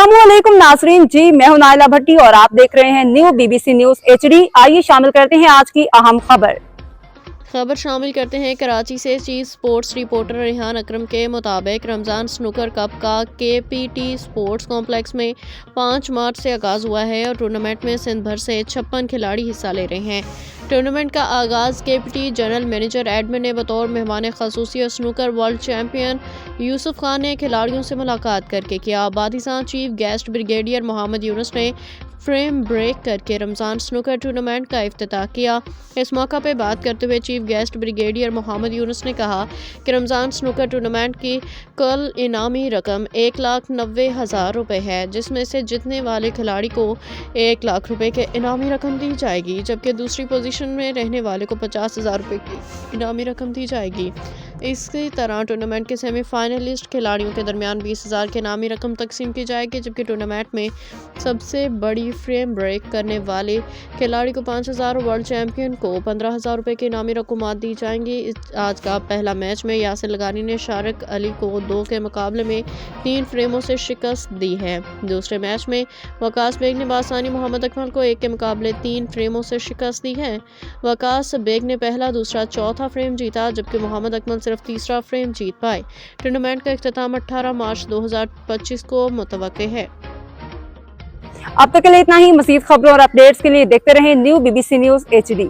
अस्सलामुअलैकुम नाजरीन जी, मैं हूं नाइला भट्टी और आप देख रहे हैं न्यू BBC न्यूज HD। आइए शामिल करते हैं आज की अहम खबर शामिल करते हैं। कराची से चीफ स्पोर्ट्स रिपोर्टर रेहान अकरम के मुताबिक रमज़ान स्नूकर कप का KPT स्पोर्ट्स कॉम्प्लेक्स में 5 मार्च से आगाज़ हुआ है और टूर्नामेंट में सिंध भर से 56 खिलाड़ी हिस्सा ले रहे हैं। टूर्नामेंट का आगाज़ KPT जनरल मैनेजर एडमिन ने बतौर मेहमान खसूसी और snooker world champion Yusuf Khan ने खिलाड़ियों से मुलाकात करके किया। बादशाह chief guest brigadier Mohammad Yunus ने फ्रेम ब्रेक करके रमज़ान स्नूकर टूर्नामेंट का इफ्तिताह किया। इस मौका पर बात करते हुए chief guest brigadier Mohammad Yunus ने कहा कि रमज़ान स्नूकर टूर्नामेंट की कुल इनामी रकम 1,90,000 रुपये है, जिसमें से जीतने वाले खिलाड़ी को 1 लाख रुपये के इनामी रकम दी जाएगी, जबकि दूसरी पोजीशन में रहने वाले को 50,000 रुपये की इनामी रकम दी जाएगी। इसी तरह टूर्नामेंट के सेमीफाइनलिस्ट खिलाड़ियों के दरमियान 20,000 की इनामी रकम तकसीम की जाएगी, जबकि टूर्नामेंट में सबसे बड़ी फ्रेम ब्रेक करने वाले खिलाड़ी को 5,000 और वर्ल्ड चैम्पियन को 15,000 रुपये की इनामी रकूमात दी जाएंगी। आज का पहला मैच में यासिर लगानी ने शारिक अली को 2 के मुकाबले में 3 फ्रेमों से शिकस्त दी है। दूसरे मैच में वकास बेग ने बासानी मोहम्मद अकमल को 1 के मुकाबले 3 फ्रेमों से शिकस्त दी है। वकास बेग ने पहला, दूसरा, चौथा फ्रेम जीता, जबकि मोहम्मद अकमल सिर्फ तीसरा फ्रेम जीत पाए। टूर्नामेंट का इख्तिताम 18 मार्च 2025 को मुतवक्के है। अब तक के लिए इतना ही। मज़ीद खबरों और अपडेट्स के लिए देखते रहें न्यू BBC न्यूज HD।